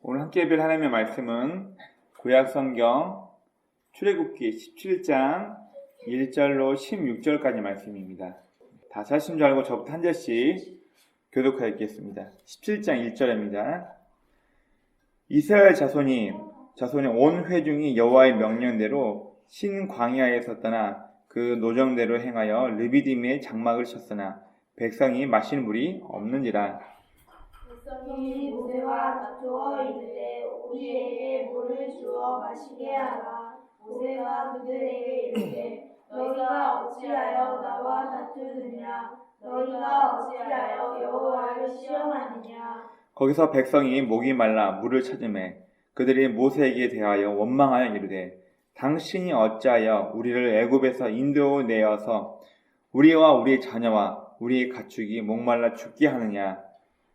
오늘 함께 뵐 하나님의 말씀은 구약성경 출애굽기 17장 1절로 16절까지 말씀입니다. 다 사신 줄 알고 저부터 한 절씩 교독하겠습니다. 17장 1절입니다. 이스라엘 자손이 온 회중이 여호와의 명령대로 신광야에서 떠나 그 노정대로 행하여 르비딤의 장막을 쳤으나 백성이 마실 물이 없는지라. 백성이 모세와 다투어 이르되 우리에게 물을 주어 마시게 하라. 모세가 그들에게 이르되 너희가 어찌하여 나와 다투느냐? 너희가 어찌하여 여호와를 시험하느냐? 거기서 백성이 목이 말라 물을 찾으매 그들이 모세에게 대하여 원망하여 이르되 당신이 어찌하여 우리를 애굽에서 인도내어서 우리와 우리 자녀와 우리 가축이 목말라 죽게 하느냐?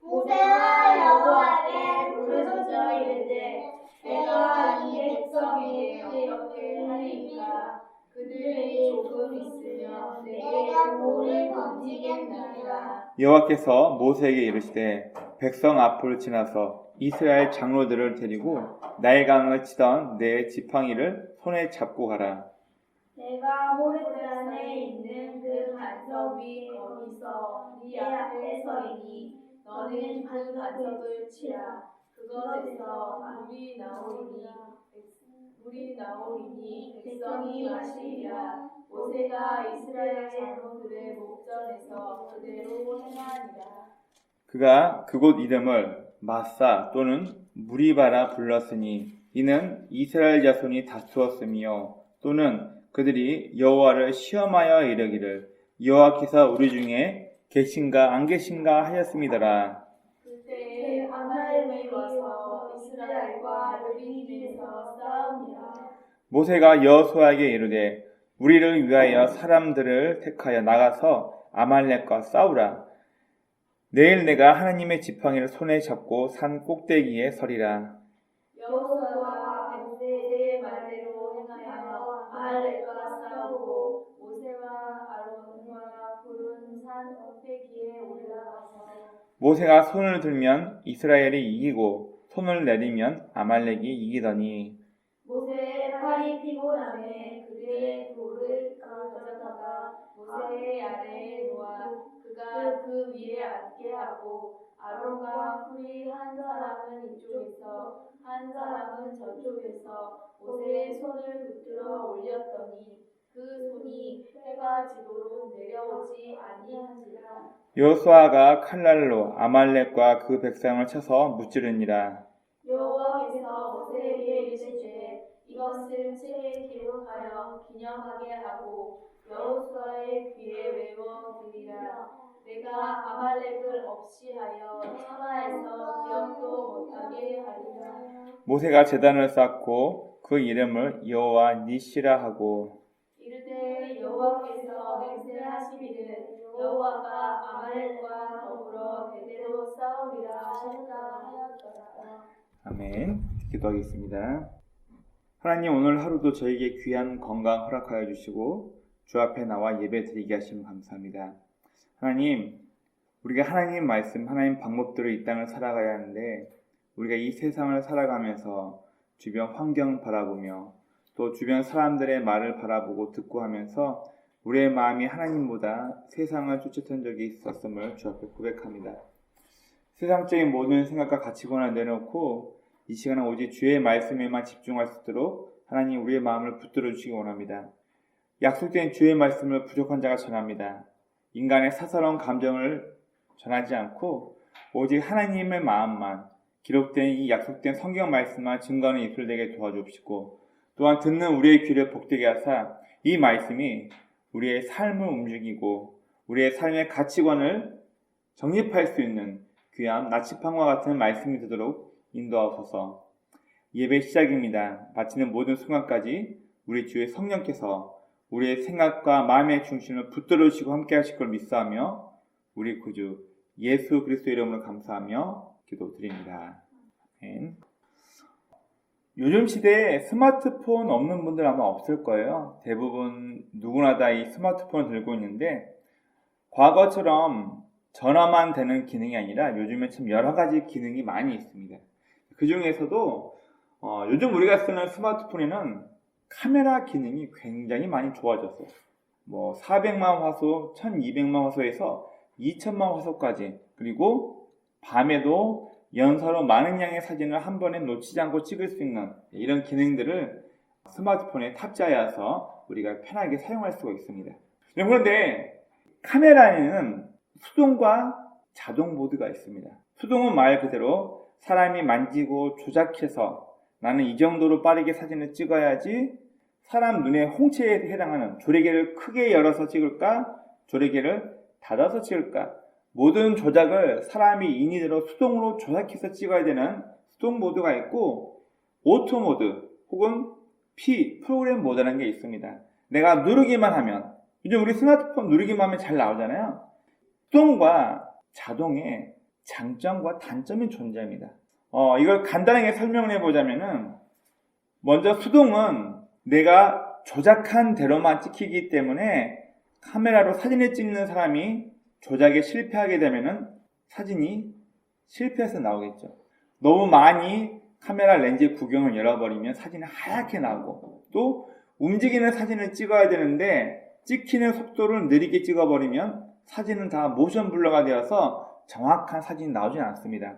모세가 여호와께 부르짖어 이르되 내가 이 백성에게 어떻게 하리이까? 그들이 조금 있으면 내게 돌을 던지겠느니라. 여호와께서 모세에게 이르시되 백성 앞을 지나서 이스라엘 장로들을 데리고 나일강을 치던 내 지팡이를 손에 잡고 가라. 내가 호렙산에 있는 그 반석이 거기서 네 앞에 서이니 너는 그 반석을 치라. 그것에서 물이 나오리니 백성이 마시리라. 모세가 이스라엘 장로들의 목전에서 그대로 행하니라. 그가 그곳 이름을 마사 또는 무리바라 불렀으니 이는 이스라엘 자손이 다투었으며 또는 그들이 여호와를 시험하여 이르기를 여호와께서 우리 중에 계신가 안 계신가 하였음이더라. 그때 아말렉이 와서 이스라엘과 르비딤에서 싸우니라. 모세가 여호수아에게 이르되 우리를 위하여 사람들을 택하여 나가서 아말렉과 싸우라. 내일 내가 하나님의 지팡이를 손에 잡고 산 꼭대기에 서리라. 여호수아가 모세의 말대로 행하여 아말렉과 싸우고 모세와 아론과 푸른 산 꼭대기에 올라가서 모세가 손을 들면 이스라엘이 이기고 손을 내리면 아말렉이 이기더니 모세의 팔이 피곤함에 그의 돌을 가져다가 모세의 아래에 놓아 그가 그 위에 앉게 하고 아론과 훌이 한 사람은 이쪽에서 한 사람은 저쪽에서 모세의 손을 붙들어 올렸더니 그 손이 해가 지도록 내려오지 아니한지라. 여호수아가 칼날로 아말렉과 그 백성을 쳐서 무찌르니라. 여호와께서 모세에게 이르시되 이것을 책에 기록하여 기념하게 하고 여호수아의 귀에 외워 드리라. 내가 아말렉을 없이 하여 천하에서 기억도 못하게 하리라. 모세가 제단을 쌓고 그 이름을 여호와 니시라 하고 이르되 여호와께서 맹세하시기를 여호와가 아말렉과 더불어 대대로 싸우리라 하였더라. 아멘. 기도하겠습니다. 하나님, 오늘 하루도 저에게 귀한 건강 허락하여 주시고 주 앞에 나와 예배 드리게 하시면 감사합니다. 하나님, 우리가 하나님 말씀, 하나님 방법대로 이 땅을 살아가야 하는데 우리가 이 세상을 살아가면서 주변 환경 바라보며 또 주변 사람들의 말을 바라보고 듣고 하면서 우리의 마음이 하나님보다 세상을 쫓았던 적이 있었음을 주 앞에 고백합니다. 세상적인 모든 생각과 가치관을 내놓고 이 시간은 오직 주의 말씀에만 집중할 수 있도록 하나님 우리의 마음을 붙들어 주시기 원합니다. 약속된 주의 말씀을 부족한 자가 전합니다. 인간의 사사로운 감정을 전하지 않고 오직 하나님의 마음만 기록된 이 약속된 성경 말씀만 증거하는 입술 되게 도와주시고 또한 듣는 우리의 귀를 복되게 하사 이 말씀이 우리의 삶을 움직이고 우리의 삶의 가치관을 정립할 수 있는 귀한 나치판과 같은 말씀이 되도록 인도하소서. 예배 시작입니다. 마치는 모든 순간까지 우리 주의 성령께서 우리의 생각과 마음의 중심을 붙들어 주시고 함께 하실 걸 믿사하며 우리 구주 예수 그리스도 이름으로 감사하며 기도드립니다. 아멘. 요즘 시대에 스마트폰 없는 분들 아마 없을 거예요. 대부분 누구나 다 이 스마트폰을 들고 있는데 과거처럼 전화만 되는 기능이 아니라 요즘에 참 여러 가지 기능이 많이 있습니다. 그 중에서도 요즘 우리가 쓰는 스마트폰에는 카메라 기능이 굉장히 많이 좋아졌어요. 400만 화소, 1200만 화소에서 2000만 화소까지, 그리고 밤에도 연사로 많은 양의 사진을 한 번에 놓치지 않고 찍을 수 있는 이런 기능들을 스마트폰에 탑재하여서 우리가 편하게 사용할 수가 있습니다. 그런데 카메라에는 수동과 자동 모드가 있습니다. 수동은 말 그대로 사람이 만지고 조작해서 나는 이 정도로 빠르게 사진을 찍어야지 사람 눈의 홍채에 해당하는 조리개를 크게 열어서 찍을까, 조리개를 닫아서 찍을까, 모든 조작을 사람이 인위대로 수동으로 조작해서 찍어야 되는 수동 모드가 있고, 오토 모드 혹은 프로그램 모드라는 게 있습니다. 내가 누르기만 하면, 요즘 우리 스마트폰 누르기만 하면 잘 나오잖아요. 수동과 자동의 장점과 단점이 존재합니다. 이걸 간단하게 설명을 해보자면은, 먼저 수동은 내가 조작한 대로만 찍히기 때문에 카메라로 사진을 찍는 사람이 조작에 실패하게 되면은 사진이 실패해서 나오겠죠. 너무 많이 카메라 렌즈 구경을 열어버리면 사진이 하얗게 나오고, 또 움직이는 사진을 찍어야 되는데 찍히는 속도를 느리게 찍어버리면 사진은 다 모션 블러가 되어서 정확한 사진이 나오진 않습니다.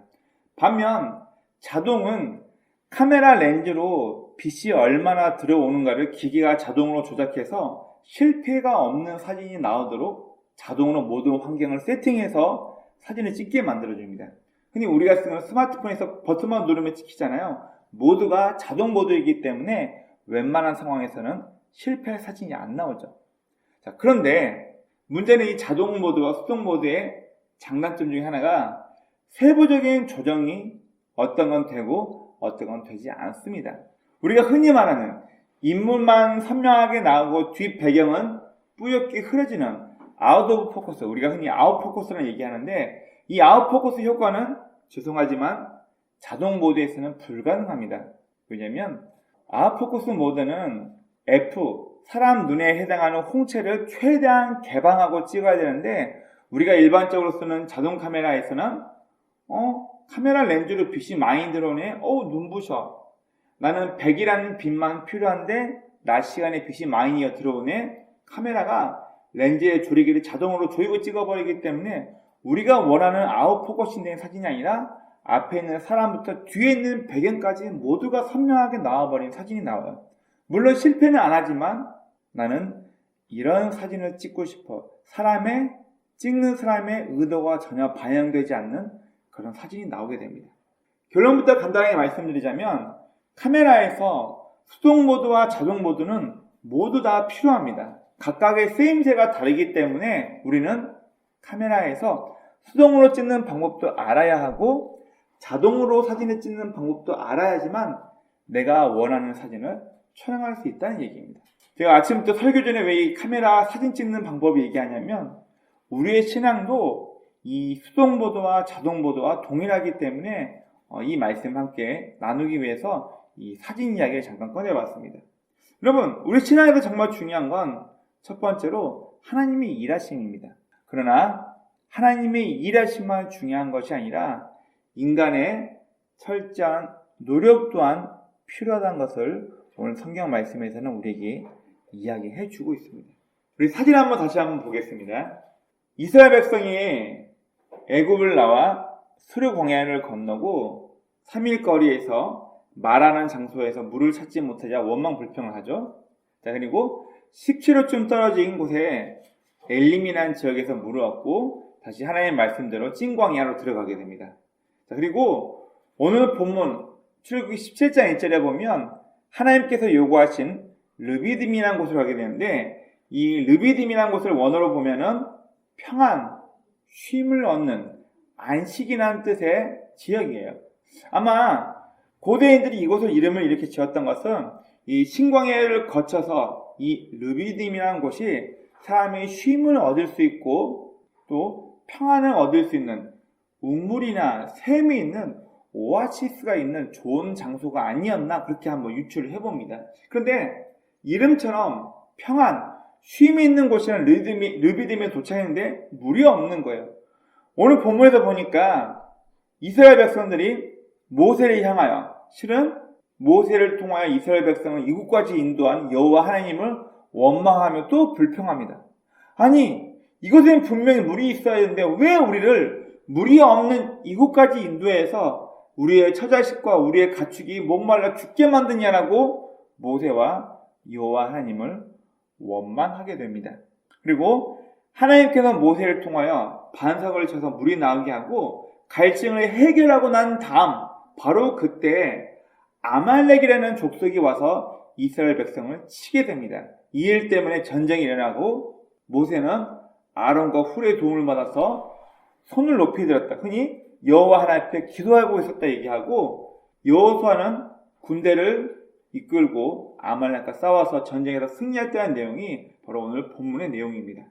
반면 자동은 카메라 렌즈로 빛이 얼마나 들어오는가를 기계가 자동으로 조작해서 실패가 없는 사진이 나오도록 자동으로 모든 환경을 세팅해서 사진을 찍게 만들어줍니다. 흔히 우리가 쓰는 스마트폰에서 버튼만 누르면 찍히잖아요. 모드가 자동 모드이기 때문에 웬만한 상황에서는 실패할 사진이 안 나오죠. 자, 그런데 문제는 이 자동 모드와 수동 모드의 장단점 중에 하나가 세부적인 조정이 어떤 건 되고 어떤 건 되지 않습니다. 우리가 흔히 말하는 인물만 선명하게 나오고 뒷 배경은 뿌옇게 흐려지는 아웃 오브 포커스, 우리가 흔히 아웃 포커스라는 얘기하는데, 이 아웃 포커스 효과는 죄송하지만 자동 모드에서는 불가능합니다. 왜냐면 아웃 포커스 모드는 사람 눈에 해당하는 홍채를 최대한 개방하고 찍어야 되는데, 우리가 일반적으로 쓰는 자동 카메라에서는 카메라 렌즈로 빛이 많이 들어오네, 눈부셔, 나는 백이라는 빛만 필요한데 낮 시간에 빛이 많이 들어오네, 카메라가 렌즈의 조리개를 자동으로 조이고 찍어버리기 때문에 우리가 원하는 아웃포커싱 된 사진이 아니라 앞에 있는 사람부터 뒤에 있는 배경까지 모두가 선명하게 나와버린 사진이 나와요. 물론 실패는 안 하지만 나는 이런 사진을 찍고 싶어, 찍는 사람의 의도가 전혀 반영되지 않는 그런 사진이 나오게 됩니다. 결론부터 간단하게 말씀드리자면, 카메라에서 수동 모드와 자동 모드는 모두 다 필요합니다. 각각의 쓰임새가 다르기 때문에 우리는 카메라에서 수동으로 찍는 방법도 알아야 하고 자동으로 사진을 찍는 방법도 알아야지만 내가 원하는 사진을 촬영할 수 있다는 얘기입니다. 제가 아침부터 설교 전에 왜 이 카메라 사진 찍는 방법을 얘기하냐면, 우리의 신앙도 이 수동 모드와 자동 모드와 동일하기 때문에 이 말씀 함께 나누기 위해서 이 사진 이야기를 잠깐 꺼내봤습니다. 여러분, 우리 신앙에서 정말 중요한 건 첫 번째로 하나님의 일하심입니다. 그러나 하나님의 일하심만 중요한 것이 아니라 인간의 철저한 노력 또한 필요하다는 것을 오늘 성경 말씀에서는 우리에게 이야기해 주고 있습니다. 우리 사진 다시 한번 보겠습니다. 이스라엘 백성이 애굽을 나와 수르 광야를 건너고 3일 거리에서 마라는 장소에서 물을 찾지 못하자 원망불평을 하죠. 자, 그리고 10km쯤 떨어진 곳에 엘림이라는 지역에서 물을 얻고 다시 하나님의 말씀대로 찐광야로 들어가게 됩니다. 자, 그리고 오늘 본문 출애굽기 17장 1절에 보면 하나님께서 요구하신 르비딤이라는 곳을 가게 되는데, 이 르비딤이라는 곳을 원어로 보면은 평안, 쉼을 얻는, 안식이라는 뜻의 지역이에요. 아마 고대인들이 이곳을 이름을 이렇게 지었던 것은 이 신광야를 거쳐서 이 르비딤이라는 곳이 사람이 쉼을 얻을 수 있고 또 평안을 얻을 수 있는, 우물이나 샘이 있는, 오아시스가 있는 좋은 장소가 아니었나, 그렇게 한번 유추를 해봅니다. 그런데 이름처럼 평안, 쉼이 있는 곳이라는 르비딤에 도착했는데 물이 없는 거예요. 오늘 본문에서 보니까 이스라엘 백성들이 모세를 향하여, 실은 모세를 통하여 이스라엘 백성을 이곳까지 인도한 여호와 하나님을 원망하며 또 불평합니다. 아니, 이곳에는 분명히 물이 있어야 하는데 왜 우리를 물이 없는 이곳까지 인도해서 우리의 처자식과 우리의 가축이 목말라 죽게 만드냐라고 모세와 여호와 하나님을 원망하게 됩니다. 그리고 하나님께서 모세를 통하여 반석을 쳐서 물이 나오게 하고 갈증을 해결하고 난 다음 바로 그때 아말렉이라는 족속이 와서 이스라엘 백성을 치게 됩니다. 이 일 때문에 전쟁이 일어나고 모세는 아론과 훌의 도움을 받아서 손을 높이 들었다. 흔히 여호와 하나님 앞에 기도하고 있었다 얘기하고, 여호수아는 군대를 이끌고 아말렉과 싸워서 전쟁에서 승리했다는 내용이 바로 오늘 본문의 내용입니다.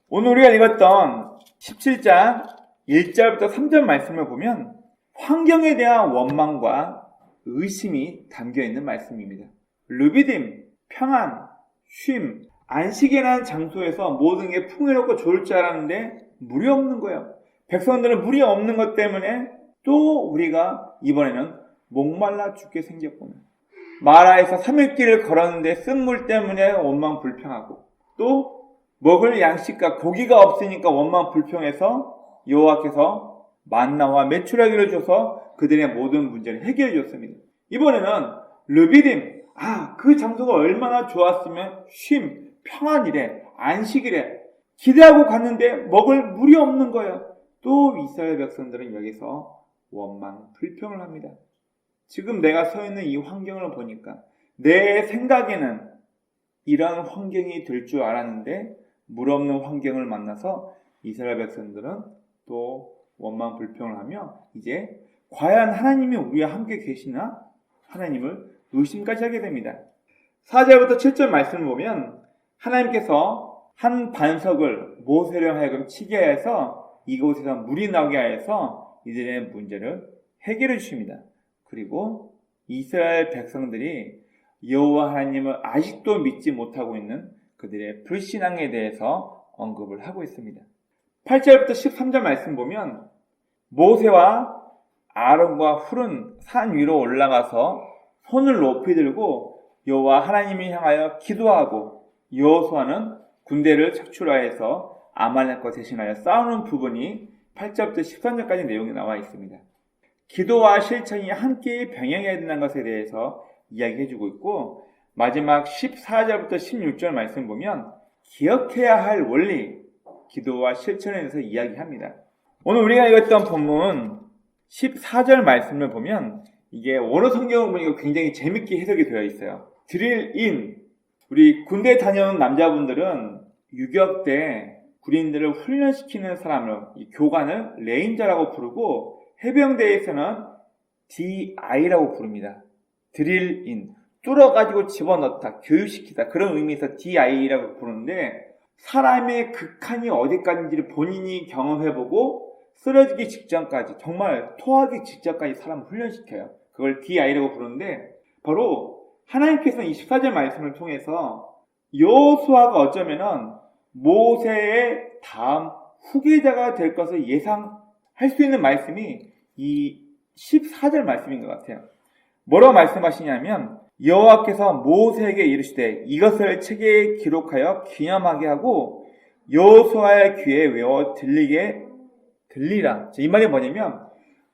오늘 우리가 읽었던 17장 1절부터 3절 말씀을 보면 환경에 대한 원망과 의심이 담겨있는 말씀입니다. 르비딤, 평안, 쉼, 안식이라는 장소에서 모든 게 풍요롭고 좋을 줄 알았는데 물이 없는 거예요. 백성들은 물이 없는 것 때문에 또 우리가 이번에는 목말라 죽게 생겼구나. 마라에서 3일 길을 걸었는데 쓴물 때문에 원망 불평하고, 또 먹을 양식과 고기가 없으니까 원망 불평해서 여호와께서 만나와 메추라기를 줘서 그들의 모든 문제를 해결해 줬습니다. 이번에는 르비딤, 그 장소가 얼마나 좋았으면 쉼, 평안이래, 안식이래 기대하고 갔는데 먹을 물이 없는 거예요. 또 이스라엘 백성들은 여기서 원망 불평을 합니다. 지금 내가 서 있는 이 환경을 보니까 내 생각에는 이런 환경이 될 줄 알았는데 물 없는 환경을 만나서 이스라엘 백성들은 또 원망 불평을 하며 이제 과연 하나님이 우리와 함께 계시나 하나님을 의심까지 하게 됩니다. 4절부터 7절 말씀을 보면 하나님께서 한 반석을 모세를 하여금 치게 해서 이곳에서 물이 나오게 하여서 이들의 문제를 해결해 주십니다. 그리고 이스라엘 백성들이 여호와 하나님을 아직도 믿지 못하고 있는 그들의 불신앙에 대해서 언급을 하고 있습니다. 8절부터 13절 말씀 보면 모세와 아론과 훌은 산 위로 올라가서 손을 높이 들고 여호와 하나님을 향하여 기도하고, 여호수아는 군대를 착출하여서 아말렉과 대신하여 싸우는 부분이 8절부터 13절까지 내용이 나와 있습니다. 기도와 실천이 함께 병행해야 된다는 것에 대해서 이야기해주고 있고, 마지막 14절부터 16절 말씀 보면 기억해야 할 원리, 기도와 실천에 대해서 이야기합니다. 오늘 우리가 읽었던 본문 14절 말씀을 보면 이게 원어 성경을 보니까 굉장히 재밌게 해석이 되어 있어요. 드릴인, 우리 군대 다녀온 남자분들은 유격 때 군인들을 훈련시키는 사람을, 이 교관을 레인저라고 부르고, 해병대에서는 DI라고 부릅니다. 드릴인, 뚫어가지고 집어넣다, 교육시키다, 그런 의미에서 DI라고 부르는데, 사람의 극한이 어디까지인지를 본인이 경험해보고 쓰러지기 직전까지, 정말 토하기 직전까지 사람을 훈련시켜요. 그걸 DI라고 부르는데, 바로 하나님께서는 24절 말씀을 통해서 여호수아가 어쩌면은 모세의 다음 후계자가 될 것을 예상할 수 있는 말씀이 이 14절 말씀인 것 같아요. 뭐라고 말씀하시냐면 여호와께서 모세에게 이르시되 이것을 책에 기록하여 기념하게 하고 여호수아의 귀에 외워 들리라. 이 말이 뭐냐면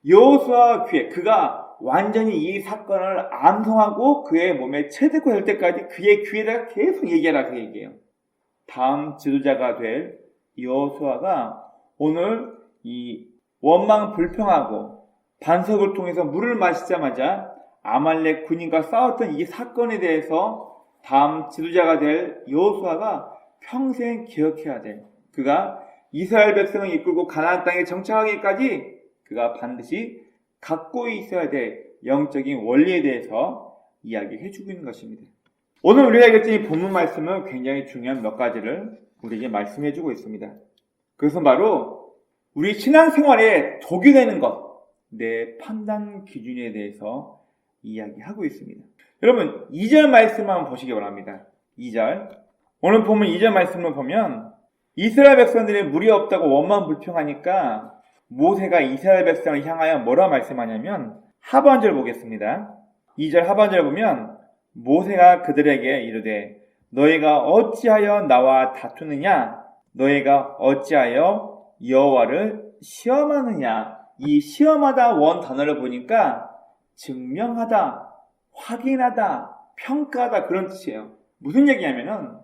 여호수아 귀에, 그가 완전히 이 사건을 암송하고 그의 몸에 체득고 될 때까지 그의 귀에다가 계속 얘기하라, 그 얘기예요. 다음 지도자가 될 여호수아가 오늘 이 원망 불평하고 반석을 통해서 물을 마시자마자 아말렉 군인과 싸웠던 이 사건에 대해서 다음 지도자가 될 여호수아가 평생 기억해야 돼. 그가 이스라엘 백성을 이끌고 가나안 땅에 정착하기까지 그가 반드시 갖고 있어야 될 영적인 원리에 대해서 이야기해주고 있는 것입니다. 오늘 우리가 읽었던 이 본문 말씀은 굉장히 중요한 몇 가지를 우리에게 말씀해주고 있습니다. 그것은 바로 우리 신앙생활에 독이 되는 것, 내 판단 기준에 대해서 이야기하고 있습니다. 여러분 2절 말씀 한번 보시기 바랍니다. 2절, 오늘 본문 2절 말씀을 보면 이스라엘 백성들이 물이 없다고 원망 불평하니까 모세가 이스라엘 백성을 향하여 뭐라 말씀하냐면 하반절 보겠습니다. 2절 하반절 보면 모세가 그들에게 이르되 너희가 어찌하여 나와 다투느냐? 너희가 어찌하여 여호와를 시험하느냐? 이 시험하다 원 단어를 보니까 증명하다, 확인하다, 평가하다 그런 뜻이에요. 무슨 얘기냐면은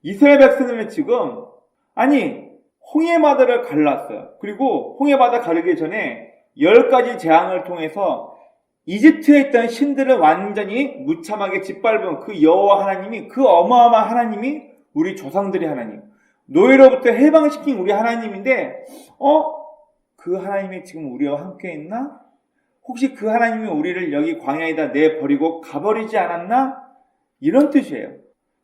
이스라엘 백성들은 지금 홍해바다를 갈랐어요. 그리고 홍해바다 가르기 전에 10가지 재앙을 통해서 이집트에 있던 신들을 완전히 무참하게 짓밟은 그 여호와 하나님이, 그 어마어마한 하나님이 우리 조상들의 하나님, 노예로부터 해방시킨 우리 하나님인데 그 하나님이 지금 우리와 함께 있나? 혹시 그 하나님이 우리를 여기 광야에다 내버리고 가버리지 않았나? 이런 뜻이에요.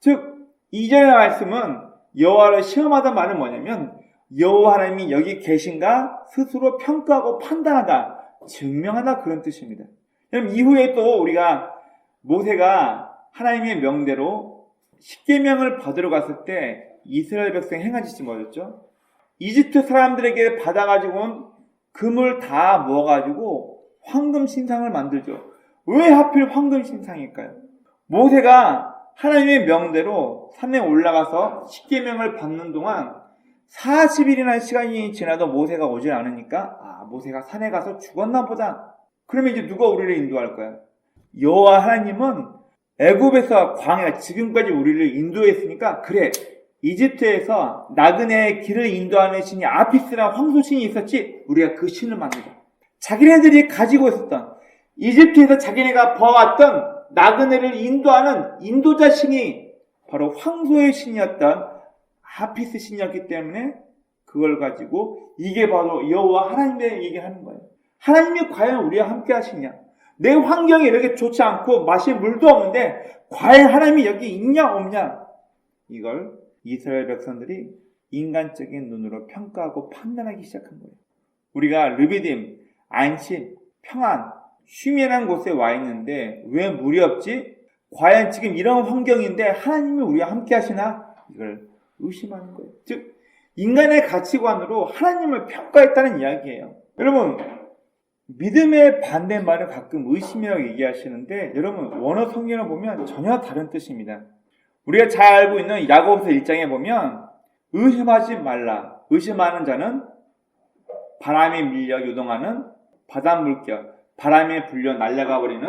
즉 2절의 말씀은 여호와를 시험하다 말은 뭐냐면 여호와 하나님이 여기 계신가 스스로 평가하고 판단하다, 증명하다 그런 뜻입니다. 그럼 이후에 또 우리가 모세가 하나님의 명대로 십계명을 받으러 갔을 때 이스라엘 백성이 행한 짓이 뭐였죠? 이집트 사람들에게 받아가지고 온 금을 다 모아가지고 황금 신상을 만들죠. 왜 하필 황금 신상일까요? 모세가 하나님의 명대로 산에 올라가서 십계명을 받는 동안 40일이나 시간이 지나도 모세가 오질 않으니까 모세가 산에 가서 죽었나 보다. 그러면 이제 누가 우리를 인도할 거야? 여호와 하나님은 애굽에서 광야 지금까지 우리를 인도했으니까 그래 이집트에서 나그네의 길을 인도하는 신이 아피스라는 황소신이 있었지 우리가 그 신을 만들자. 자기네들이 가지고 있었던 이집트에서 자기네가 봐왔던 나그네를 인도하는 인도자 신이 바로 황소의 신이었던 아피스 신이었기 때문에 그걸 가지고 이게 바로 여호와 하나님의 얘기를 하는 거예요. 하나님이 과연 우리와 함께 하시냐? 내 환경이 이렇게 좋지 않고 마실 물도 없는데 과연 하나님이 여기 있냐 없냐? 이걸 이스라엘 백성들이 인간적인 눈으로 평가하고 판단하기 시작한 거예요. 우리가 르비딤, 안심, 평안, 쉼이라는 곳에 와 있는데 왜 물이 없지? 과연 지금 이런 환경인데 하나님이 우리와 함께 하시나? 이걸 의심하는 거예요. 즉 인간의 가치관으로 하나님을 평가했다는 이야기예요. 여러분 믿음의 반대말을 가끔 의심이라고 얘기하시는데 여러분 원어 성경을 보면 전혀 다른 뜻입니다. 우리가 잘 알고 있는 야고보서 1장에 보면 의심하지 말라. 의심하는 자는 바람에 밀려 요동하는 바닷물결, 바람에 불려 날아가 버리는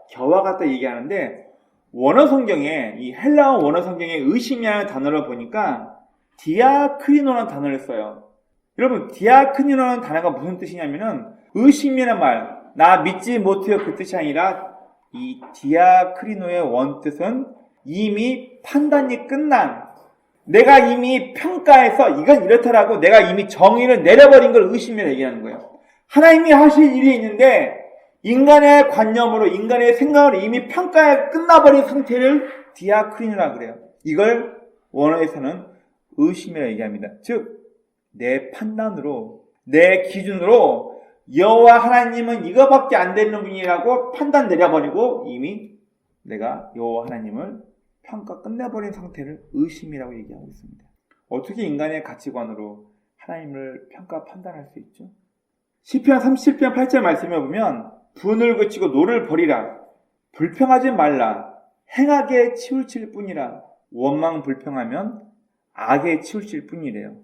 겨와 같다 얘기하는데 원어 성경에 이 헬라어 원어 성경에 의심이라는 단어를 보니까 디아크리노라는 단어를 써요. 여러분 디아크리노라는 단어가 무슨 뜻이냐면은 의심이라는 말, 나 믿지 못해요 그 뜻이 아니라 이 디아크리노의 원뜻은 이미 판단이 끝난, 내가 이미 평가해서 이건 이렇다라고 내가 이미 정의를 내려버린 걸 의심이라고 얘기하는 거예요. 하나님이 하실 일이 있는데 인간의 관념으로 인간의 생각으로 이미 평가에 끝나버린 상태를 디아크리노라 그래요. 이걸 원어에서는 의심이라고 얘기합니다. 즉 내 판단으로 내 기준으로 여호와 하나님은 이거밖에 안 되는 분이라고 판단 내려버리고 이미 내가 여호와 하나님을 평가 끝내버린 상태를 의심이라고 얘기하고 있습니다. 어떻게 인간의 가치관으로 하나님을 평가 판단할 수 있죠? 시편 37편 8절 말씀에 보면 분을 그치고 노를 버리라. 불평하지 말라. 행악에 치우칠 뿐이라. 원망 불평하면 악에 치우칠 뿐이래요.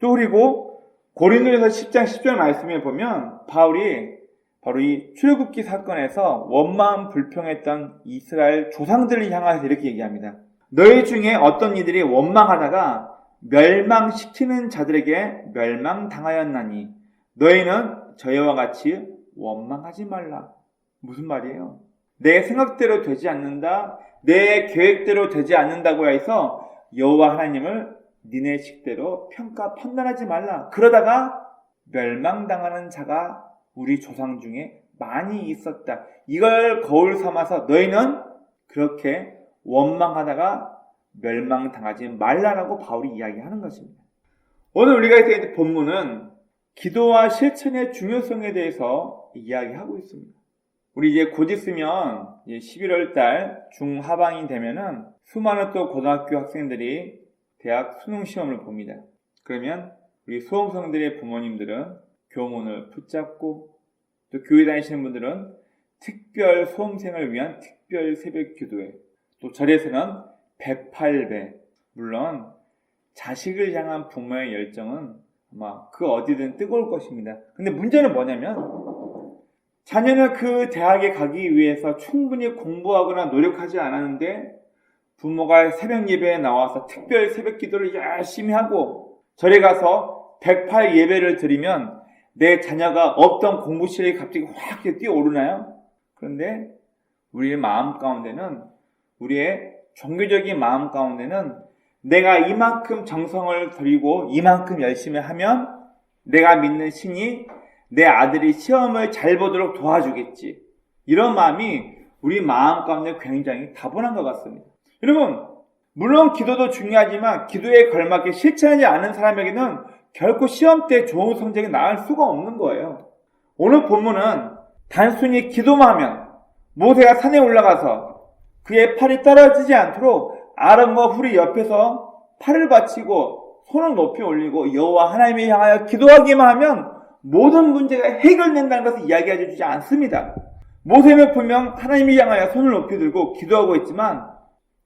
또 그리고 고린도전서 10장 10절 말씀에 보면 바울이 바로 이 출애굽기 사건에서 원망 불평했던 이스라엘 조상들을 향해서 이렇게 얘기합니다. 너희 중에 어떤 이들이 원망하다가 멸망시키는 자들에게 멸망당하였나니 너희는 저희와 같이 원망하지 말라. 무슨 말이에요? 내 생각대로 되지 않는다, 내 계획대로 되지 않는다고 해서 여호와 하나님을 니네 식대로 평가 판단하지 말라. 그러다가 멸망당하는 자가 우리 조상 중에 많이 있었다. 이걸 거울 삼아서 너희는 그렇게 원망하다가 멸망당하지 말라라고 바울이 이야기하는 것입니다. 오늘 우리가 있는 본문은 기도와 실천의 중요성에 대해서 이야기하고 있습니다. 우리 이제 곧 있으면 11월 달 중하반이 되면은 수많은 또 고등학교 학생들이 대학 수능 시험을 봅니다. 그러면 우리 수험생들의 부모님들은 교문을 붙잡고 또 교회 다니시는 분들은 특별 수험생을 위한 특별 새벽 기도회, 또 절에서는 108배, 물론 자식을 향한 부모의 열정은 아마 그 어디든 뜨거울 것입니다. 근데 문제는 뭐냐면 자녀는 그 대학에 가기 위해서 충분히 공부하거나 노력하지 않았는데 부모가 새벽 예배에 나와서 특별 새벽 기도를 열심히 하고 절에 가서 108 예배를 드리면 내 자녀가 없던 공부 실력이 갑자기 확 뛰어오르나요? 그런데 우리의 마음 가운데는, 우리의 종교적인 마음 가운데는 내가 이만큼 정성을 들이고 이만큼 열심히 하면 내가 믿는 신이 내 아들이 시험을 잘 보도록 도와주겠지. 이런 마음이 우리 마음 가운데 굉장히 다분한 것 같습니다. 여러분, 물론 기도도 중요하지만 기도에 걸맞게 실천하지 않은 사람에게는 결코 시험 때 좋은 성적이 나올 수가 없는 거예요. 오늘 본문은 단순히 기도만 하면 모세가 산에 올라가서 그의 팔이 떨어지지 않도록 아론과 훌이 옆에서 팔을 받치고 손을 높이 올리고 여호와 하나님을 향하여 기도하기만 하면 모든 문제가 해결된다는 것을 이야기해 주지 않습니다. 모세는 분명 하나님을 향하여 손을 높이 들고 기도하고 있지만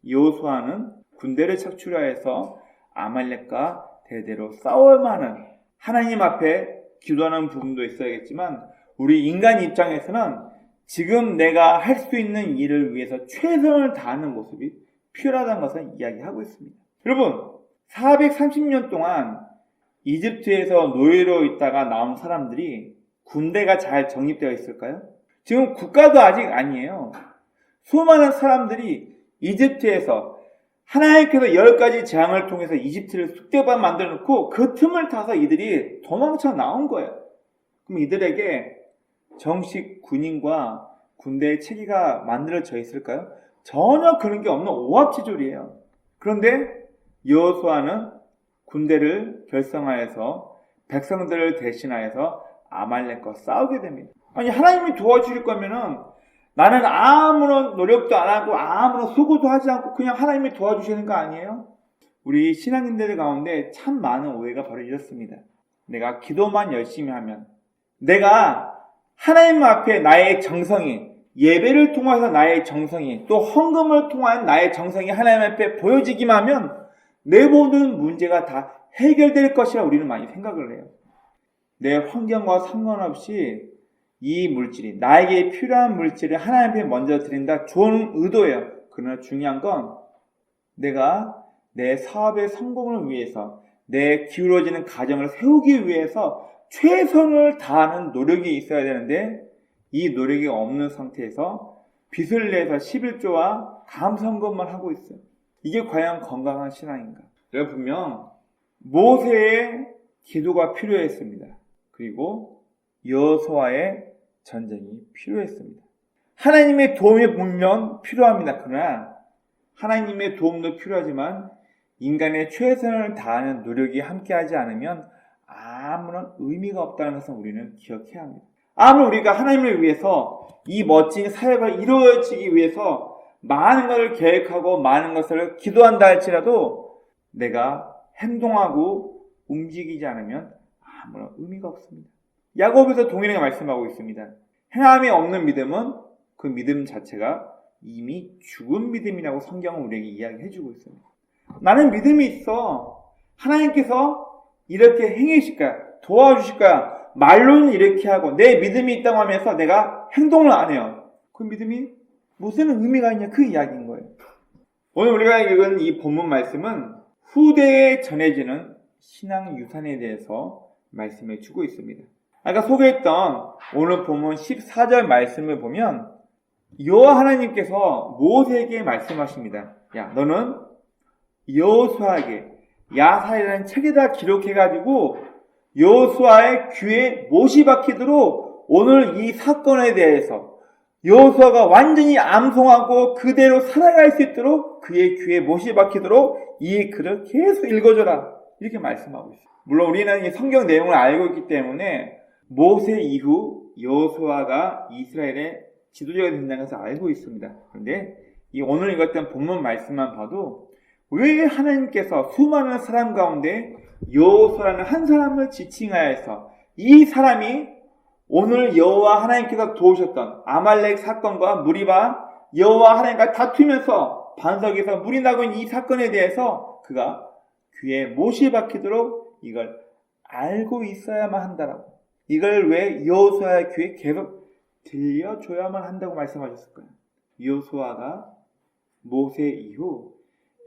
여호수아는 군대를 착출하여서 아말렉과 대대로 싸울만한 하나님 앞에 기도하는 부분도 있어야겠지만 우리 인간 입장에서는 지금 내가 할 수 있는 일을 위해서 최선을 다하는 모습이 필요하다는 것을 이야기하고 있습니다. 여러분, 430년 동안 이집트에서 노예로 있다가 나온 사람들이 군대가 잘 정립되어 있을까요? 지금 국가도 아직 아니에요. 수많은 사람들이 이집트에서 하나님께서 10가지 재앙을 통해서 이집트를 쑥대밭 만들어 놓고 그 틈을 타서 이들이 도망쳐 나온 거예요. 그럼 이들에게 정식 군인과 군대의 체계가 만들어져 있을까요? 전혀 그런 게 없는 오합지졸이에요. 그런데 여호수아는 군대를 결성하여서 백성들을 대신하여서 아말렉과 싸우게 됩니다. 아니, 하나님이 도와줄 거면은 나는 아무런 노력도 안 하고 아무런 수고도 하지 않고 그냥 하나님이 도와주시는 거 아니에요? 우리 신앙인들 가운데 참 많은 오해가 바로 이렇습니다. 내가 기도만 열심히 하면, 내가 하나님 앞에 나의 정성이, 예배를 통해서 나의 정성이, 또 헌금을 통한 나의 정성이 하나님 앞에 보여지기만 하면 내 모든 문제가 다 해결될 것이라 우리는 많이 생각을 해요. 내 환경과 상관없이 이 물질이, 나에게 필요한 물질을 하나님 앞에 먼저 드린다, 좋은 의도예요. 그러나 중요한 건 내가 내 사업의 성공을 위해서, 내 기울어지는 가정을 세우기 위해서 최선을 다하는 노력이 있어야 되는데 이 노력이 없는 상태에서 빚을 내서 11조와 감성금만 하고 있어요. 이게 과연 건강한 신앙인가? 내가 분명 모세의 기도가 필요했습니다. 그리고 여호수아의 전쟁이 필요했습니다. 하나님의 도움이 분명 필요합니다. 그러나 하나님의 도움도 필요하지만 인간의 최선을 다하는 노력이 함께하지 않으면 아무런 의미가 없다는 것을 우리는 기억해야 합니다. 아무리 우리가 하나님을 위해서 이 멋진 사역을 이루어지기 위해서 많은 것을 계획하고 많은 것을 기도한다 할지라도 내가 행동하고 움직이지 않으면 아무런 의미가 없습니다. 야고보에서 동일하게 말씀하고 있습니다. 행함이 없는 믿음은 그 믿음 자체가 이미 죽은 믿음이라고 성경은 우리에게 이야기해주고 있습니다. 나는 믿음이 있어. 하나님께서 이렇게 행해주실 거야. 도와주실 거야. 말로는 이렇게 하고 내 믿음이 있다고 하면서 내가 행동을 안 해요. 그 믿음이 무슨 의미가 있냐, 그 이야기인 거예요. 오늘 우리가 읽은 이 본문 말씀은 후대에 전해지는 신앙 유산에 대해서 말씀해 주고 있습니다. 아까 소개했던 오늘 본문 14절 말씀을 보면 여호와 하나님께서 모세에게 말씀하십니다. 야, 너는 여호수아에게 야사이라는 책에다 기록해가지고 여호수아의 귀에 못이 박히도록 오늘 이 사건에 대해서 여호수아가 완전히 암송하고 그대로 살아갈 수 있도록 그의 귀에 못이 박히도록 이 글을 계속 읽어줘라, 이렇게 말씀하고 있어요. 물론 우리는 이 성경 내용을 알고 있기 때문에 모세 이후 여호수아가 이스라엘의 지도자가 된다는 것을 알고 있습니다. 그런데 이 오늘 읽었던 본문 말씀만 봐도 왜 하나님께서 수많은 사람 가운데 여호수아라는 한 사람을 지칭하여서 이 사람이 오늘 여호와 하나님께서 도우셨던 아말렉 사건과 무리바 여호와 하나님과 다투면서 반석에서 물이 나고 있는 이 사건에 대해서 그가 귀에 못이 박히도록 이걸 알고 있어야만 한다라고. 이걸 왜 여호수아의 귀에 계속 들려줘야만 한다고 말씀하셨을 거예요. 여호수아가 모세 이후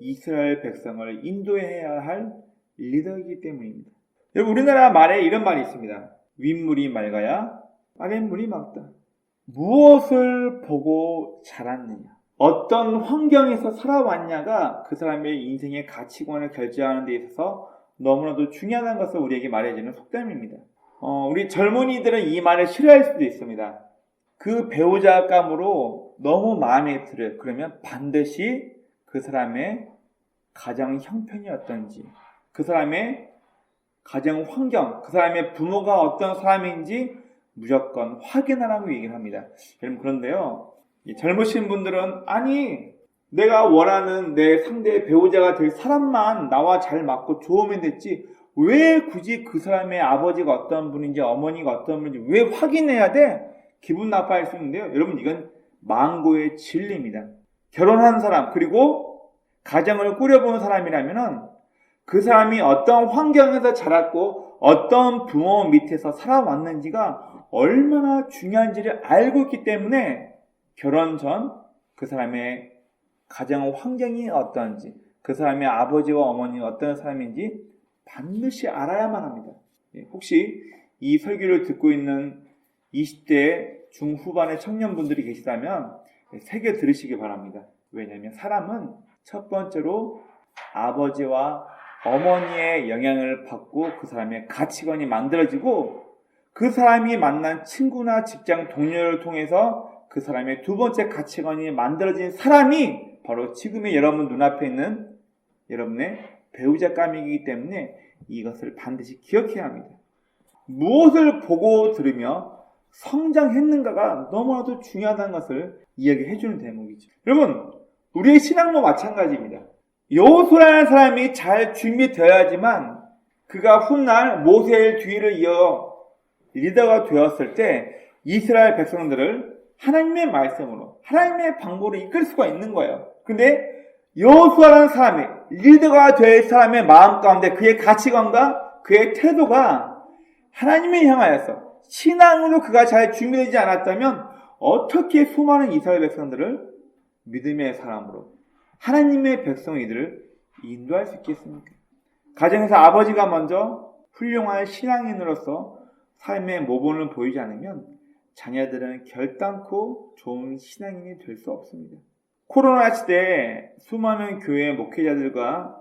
이스라엘 백성을 인도해야 할 리더이기 때문입니다. 여러분, 우리나라 말에 이런 말이 있습니다. 윗물이 맑아야 아랫물이 맑다. 무엇을 보고 자랐느냐, 어떤 환경에서 살아왔냐가 그 사람의 인생의 가치관을 결정하는 데 있어서 너무나도 중요한 것을 우리에게 말해주는 속담입니다. 우리 젊은이들은 이 말을 싫어할 수도 있습니다. 그 배우자감으로 너무 마음에 들어요. 그러면 반드시 그 사람의 가정 형편이 어떤지, 그 사람의 가정 환경, 그 사람의 부모가 어떤 사람인지 무조건 확인하라고 얘기를 합니다. 여러분, 그런데요, 젊으신 분들은 아니, 내가 원하는 내 상대의 배우자가 될 사람만 나와 잘 맞고 좋으면 됐지 왜 굳이 그 사람의 아버지가 어떤 분인지 어머니가 어떤 분인지 왜 확인해야 돼? 기분 나빠할 수 있는데요. 여러분, 이건 망고의 진리입니다. 결혼한 사람, 그리고 가정을 꾸려본 사람이라면 그 사람이 어떤 환경에서 자랐고 어떤 부모 밑에서 살아왔는지가 얼마나 중요한지를 알고 있기 때문에 결혼 전 그 사람의 가정 환경이 어떤지, 그 사람의 아버지와 어머니가 어떤 사람인지 반드시 알아야만 합니다. 혹시 이 설교를 듣고 있는 20대 중후반의 청년분들이 계시다면 새겨 들으시기 바랍니다. 왜냐하면 사람은 첫 번째로 아버지와 어머니의 영향을 받고 그 사람의 가치관이 만들어지고 그 사람이 만난 친구나 직장 동료를 통해서 그 사람의 두 번째 가치관이 만들어진 사람이 바로 지금의 여러분 눈앞에 있는 여러분의 배우자감이기 때문에 이것을 반드시 기억해야 합니다. 무엇을 보고 들으며 성장했는가가 너무나도 중요하다는 것을 이야기해주는 대목이죠. 여러분, 우리의 신앙도 마찬가지입니다. 여호수아라는 사람이 잘 준비되어야지만 그가 훗날 모세의 뒤를 이어 리더가 되었을 때 이스라엘 백성들을 하나님의 말씀으로, 하나님의 방법으로 이끌 수가 있는 거예요. 근데 여호수아라는 사람이 리더가 될 사람의 마음 가운데 그의 가치관과 그의 태도가 하나님을 향하여서 신앙으로 그가 잘 준비되지 않았다면 어떻게 수많은 이스라엘 백성들을 믿음의 사람으로 하나님의 백성 이들을 인도할 수 있겠습니까? 가정에서 아버지가 먼저 훌륭한 신앙인으로서 삶의 모범을 보이지 않으면 자녀들은 결단코 좋은 신앙인이 될 수 없습니다. 코로나 시대에 수많은 교회 목회자들과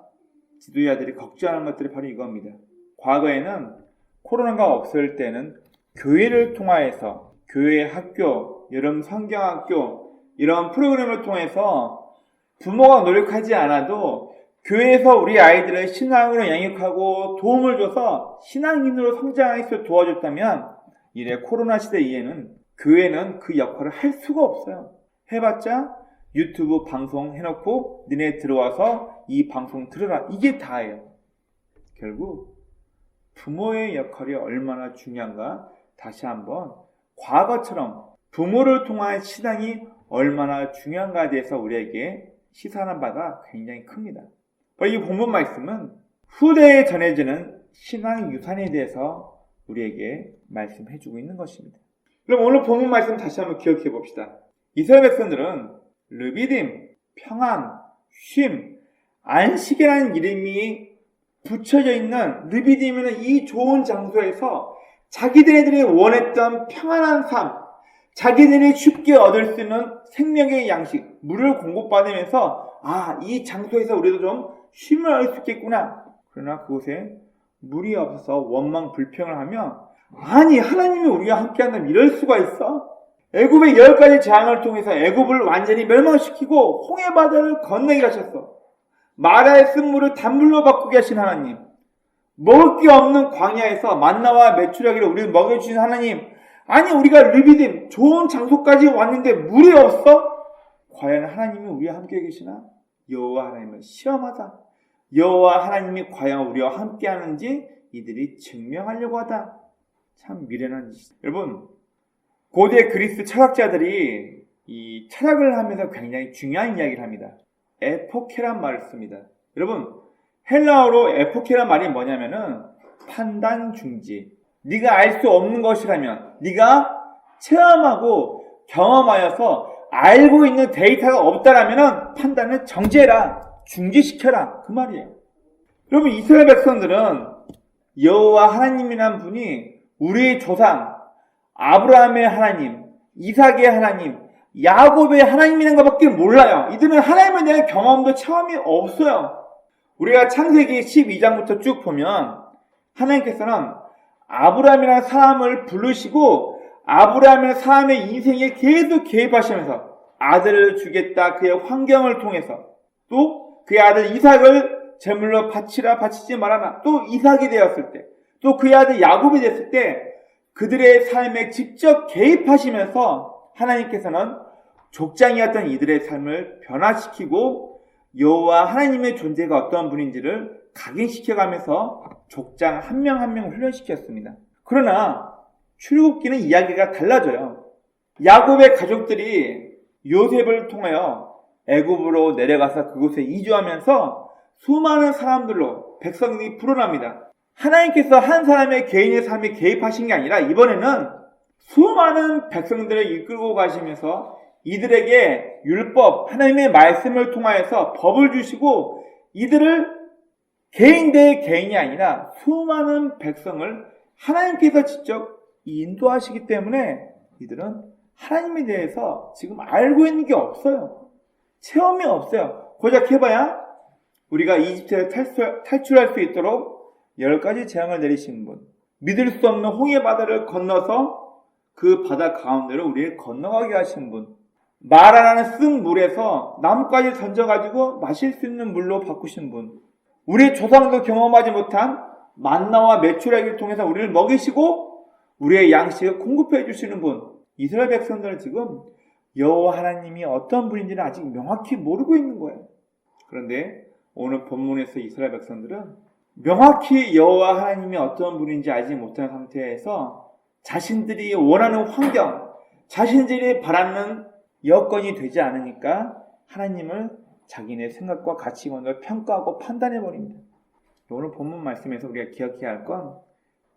지도자들이 걱정하는 것들이 바로 이겁니다. 과거에는 코로나가 없을 때는 교회를 통하여서 교회 학교, 여름 성경학교 이런 프로그램을 통해서 부모가 노력하지 않아도 교회에서 우리 아이들을 신앙으로 양육하고 도움을 줘서 신앙인으로 성장할 수 도와줬다면 이래 코로나 시대 이후에는 교회는 그 역할을 할 수가 없어요. 해봤자 유튜브 방송 해놓고 너네 들어와서 이 방송 들으라, 이게 다예요. 결국 부모의 역할이 얼마나 중요한가 다시 한번 과거처럼 부모를 통한 신앙이 얼마나 중요한가에 대해서 우리에게 시사하는 바가 굉장히 큽니다. 이 본문 말씀은 후대에 전해지는 신앙 유산에 대해서 우리에게 말씀해주고 있는 것입니다. 그럼 오늘 본문 말씀 다시 한번 기억해 봅시다. 이스라엘 백성들은 르비딤, 평안, 쉼, 안식이라는 이름이 붙여져 있는 르비딤이라는 이 좋은 장소에서 자기들이 원했던 평안한 삶, 자기들이 쉽게 얻을 수 있는 생명의 양식, 물을 공급받으면서 이 장소에서 우리도 좀 쉼을 얻을 수 있겠구나. 그러나 그곳에 물이 없어서 원망 불평을 하며 아니 하나님이 우리와 함께한다면 이럴 수가 있어? 애굽의 10가지 재앙을 통해서 애굽을 완전히 멸망시키고 홍해바다를 건너게 하셨어. 마라의 쓴물을 단물로 바꾸게 하신 하나님, 먹을 게 없는 광야에서 만나와 메추라기를 우리를 먹여주신 하나님, 아니 우리가 르비딤 좋은 장소까지 왔는데 물이 없어? 과연 하나님이 우리와 함께 계시나? 여호와 하나님을 시험하자. 여호와 하나님이 과연 우리와 함께 하는지 이들이 증명하려고 하다. 참 미련한 짓이죠. 여러분, 고대 그리스 철학자들이 이 철학을 하면서 굉장히 중요한 이야기를 합니다. 에포케란 말을 씁니다. 여러분, 헬라어로 에포케란 말이 뭐냐면은 판단 중지. 네가 알 수 없는 것이라면, 네가 체험하고 경험하여서 알고 있는 데이터가 없다라면은 판단을 정지해라, 중지시켜라, 그 말이에요. 여러분, 이스라엘 백성들은 여호와 하나님이란 분이 우리의 조상 아브라함의 하나님, 이삭의 하나님, 야곱의 하나님이라는 것밖에 몰라요. 이들은 하나님에 대한 경험도 체험이 없어요. 우리가 창세기 12장부터 쭉 보면 하나님께서는 아브라함이라는 사람을 부르시고 아브라함이라는 사람의 인생에 계속 개입하시면서 아들을 주겠다 그의 환경을 통해서, 또 그의 아들 이삭을 제물로 바치라 바치지 말아라, 또 이삭이 되었을 때, 또 그의 아들 야곱이 됐을 때 그들의 삶에 직접 개입하시면서 하나님께서는 족장이었던 이들의 삶을 변화시키고 여호와 하나님의 존재가 어떤 분인지를 각인시켜가면서 족장 한 명 한 명 훈련시켰습니다. 그러나 출애굽기는 이야기가 달라져요. 야곱의 가족들이 요셉을 통하여 애굽으로 내려가서 그곳에 이주하면서 수많은 사람들로 백성들이 불어납니다. 하나님께서 한 사람의 개인의 삶에 개입하신 게 아니라 이번에는 수많은 백성들을 이끌고 가시면서 이들에게 율법, 하나님의 말씀을 통하여서 법을 주시고 이들을 개인 대 개인이 아니라 수많은 백성을 하나님께서 직접 인도하시기 때문에 이들은 하나님에 대해서 지금 알고 있는 게 없어요. 체험이 없어요. 고작 해봐야 우리가 이집트에서 탈출할 수 있도록 10가지 재앙을 내리신 분, 믿을 수 없는 홍해 바다를 건너서 그 바다 가운데로 우리를 건너가게 하신 분, 마라라는 쓴 물에서 나뭇가지 던져가지고 마실 수 있는 물로 바꾸신 분, 우리 조상도 경험하지 못한 만나와 메추라기를 통해서 우리를 먹이시고 우리의 양식을 공급해 주시는 분. 이스라엘 백성들은 지금 여호와 하나님이 어떤 분인지는 아직 명확히 모르고 있는 거예요. 그런데 오늘 본문에서 이스라엘 백성들은 명확히 여호와 하나님이 어떤 분인지 알지 못한 상태에서 자신들이 원하는 환경, 자신들이 바라는 여건이 되지 않으니까 하나님을 자기네 생각과 가치관을 평가하고 판단해버립니다. 오늘 본문 말씀에서 우리가 기억해야 할 건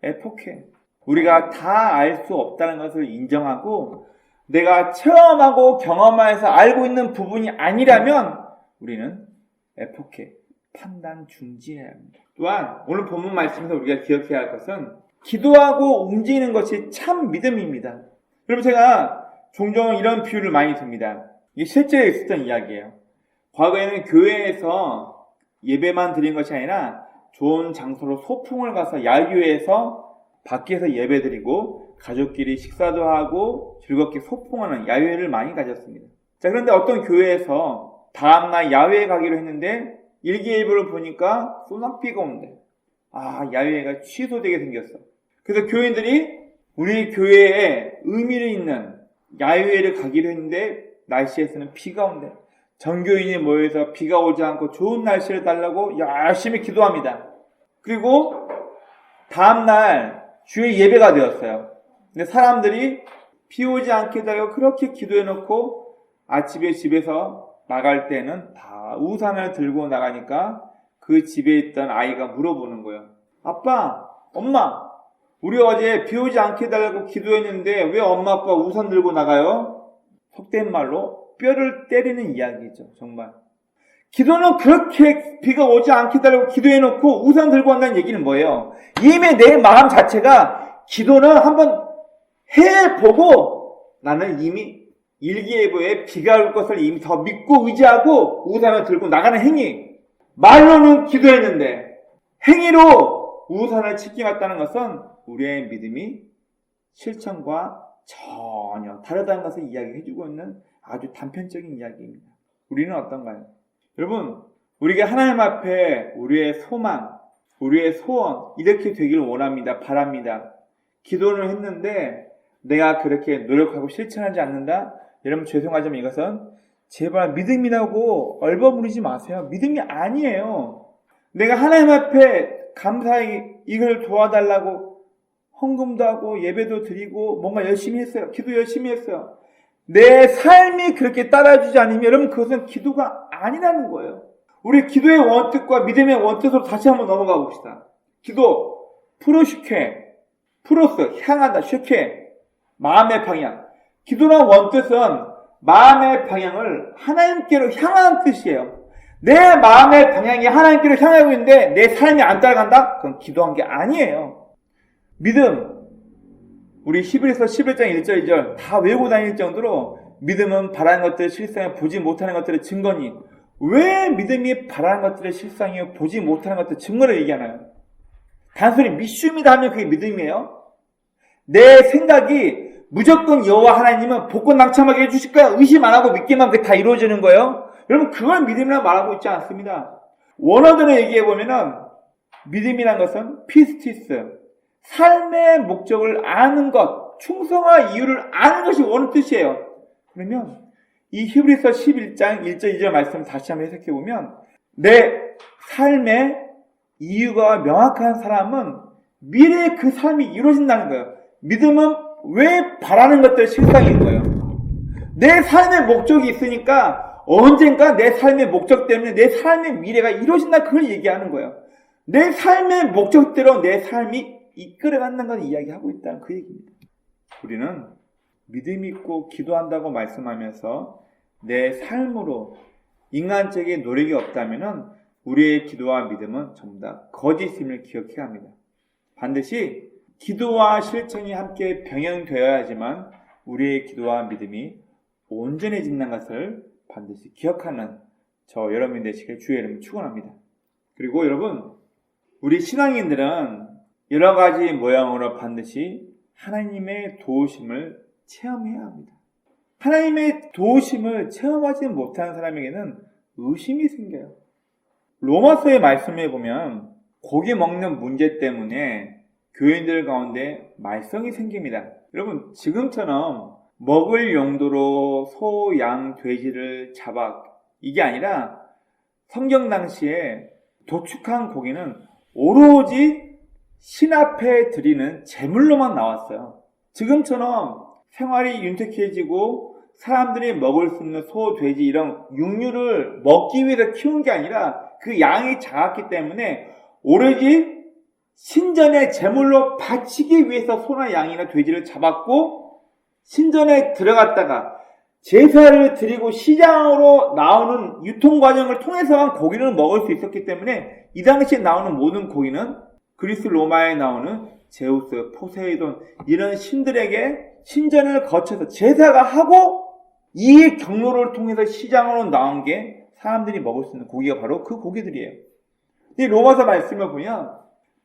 에포케. 우리가 다 알 수 없다는 것을 인정하고 내가 체험하고 경험하여서 알고 있는 부분이 아니라면 우리는 에포케, 판단 중지해야 합니다. 또한 오늘 본문 말씀에서 우리가 기억해야 할 것은 기도하고 움직이는 것이 참 믿음입니다. 여러분, 제가 종종 이런 비유를 많이 듭니다. 이게 실제로 있었던 이야기예요. 과거에는 교회에서 예배만 드린 것이 아니라 좋은 장소로 소풍을 가서 야유회에서 밖에서 예배드리고 가족끼리 식사도 하고 즐겁게 소풍하는 야유회를 많이 가졌습니다. 자, 그런데 어떤 교회에서 다음날 야외에 가기로 했는데 일기예보를 보니까 소낙비가 온대. 야외가 취소되게 생겼어. 그래서 교인들이 우리 교회에 의미를 있는 야외를 가기로 했는데 날씨에서는 비가 온대. 전교인이 모여서 비가 오지 않고 좋은 날씨를 달라고 열심히 기도합니다. 그리고 다음날 주일 예배가 되었어요. 근데 사람들이 비 오지 않게 달라고 그렇게 기도해놓고 아침에 집에서 나갈 때는 다 우산을 들고 나가니까 그 집에 있던 아이가 물어보는 거예요. 아빠, 엄마, 우리 어제 비 오지 않게 해달라고 기도했는데 왜 엄마 아빠 우산 들고 나가요? 속된 말로 뼈를 때리는 이야기죠. 정말 기도는 그렇게 비가 오지 않게 해달라고 기도해놓고 우산 들고 한다는 얘기는 뭐예요? 이미 내 마음 자체가 기도는 한번 해보고 나는 이미 일기예보에 비가 올 것을 이미 더 믿고 의지하고 우산을 들고 나가는 행위. 말로는 기도했는데 행위로 우산을 지켜갔다는 것은 우리의 믿음이 실천과 전혀 다르다는 것을 이야기해주고 있는 아주 단편적인 이야기입니다. 우리는 어떤가요? 여러분, 우리가 하나님 앞에 우리의 소망, 우리의 소원 이렇게 되기를 원합니다. 바랍니다. 기도를 했는데 내가 그렇게 노력하고 실천하지 않는다? 여러분, 죄송하지만 이것은 제발 믿음이라고 얼버무리지 마세요. 믿음이 아니에요. 내가 하나님 앞에 감사히 이걸 도와달라고 헌금도 하고 예배도 드리고 뭔가 열심히 했어요. 기도 열심히 했어요. 내 삶이 그렇게 따라주지 않으면 여러분 그것은 기도가 아니라는 거예요. 우리 기도의 원뜻과 믿음의 원뜻으로 다시 한번 넘어가 봅시다. 기도, 프로슈케, 프로스, 향하다, 슈케, 마음의 방향. 기도란 원뜻은 마음의 방향을 하나님께로 향하는 뜻이에요. 내 마음의 방향이 하나님께로 향하고 있는데 내 삶이 안 따라간다? 그건 기도한 게 아니에요. 믿음, 우리 히브리서 11장 1절 2절 다 외우고 다닐 정도로 믿음은 바라는 것들을 실상에 보지 못하는 것들의 증거니. 왜 믿음이 바라는 것들의 실상이요 보지 못하는 것들의 증거를 얘기하나요? 단순히 믿습니다 하면 그게 믿음이에요? 내 생각이 무조건 여호와 하나님은 복권 당첨하게 해주실 거야 의심 안 하고 믿기만 그게 다 이루어지는 거예요? 여러분 그걸 믿음이라고 말하고 있지 않습니다. 원어대로 얘기해보면은 믿음이란 것은 피스티스, 삶의 목적을 아는 것, 충성할 이유를 아는 것이 원어 뜻이에요. 그러면 이 히브리서 11장 1절 2절 말씀을 다시 한번 해석해보면 내 삶의 이유가 명확한 사람은 미래에 그 삶이 이루어진다는 거예요. 믿음은 왜 바라는 것들 실상인 거예요. 내 삶의 목적이 있으니까 언젠가 내 삶의 목적 때문에 내 삶의 미래가 이루어진다 그걸 얘기하는 거예요. 내 삶의 목적대로 내 삶이 이끌어간다는 걸 이야기하고 있다는 그 얘기입니다. 우리는 믿음 있고 기도한다고 말씀하면서 내 삶으로 인간적인 노력이 없다면 우리의 기도와 믿음은 전부 다 거짓임을 기억해야 합니다. 반드시 기도와 실천이 함께 병행되어야지만 우리의 기도와 믿음이 온전해진다는 것을 반드시 기억하는 저 여러분이 되시길 주의 이름으로 축원합니다. 그리고 여러분, 우리 신앙인들은 여러 가지 모양으로 반드시 하나님의 도우심을 체험해야 합니다. 하나님의 도우심을 체험하지 못하는 사람에게는 의심이 생겨요. 로마서의 말씀에 보면 고기 먹는 문제 때문에 교인들 가운데 말썽이 생깁니다. 여러분 지금처럼 먹을 용도로 소, 양, 돼지를 잡아 이게 아니라 성경 당시에 도축한 고기는 오로지 신 앞에 드리는 제물로만 나왔어요. 지금처럼 생활이 윤택해지고 사람들이 먹을 수 있는 소, 돼지 이런 육류를 먹기 위해서 키운 게 아니라 그 양이 작았기 때문에 오로지 신전의 제물로 바치기 위해서 소나 양이나 돼지를 잡았고 신전에 들어갔다가 제사를 드리고 시장으로 나오는 유통 과정을 통해서만 고기를 먹을 수 있었기 때문에 이 당시에 나오는 모든 고기는 그리스 로마에 나오는 제우스, 포세이돈 이런 신들에게 신전을 거쳐서 제사가 하고 이 경로를 통해서 시장으로 나온 게 사람들이 먹을 수 있는 고기가 바로 그 고기들이에요. 이 로마서 말씀을 보면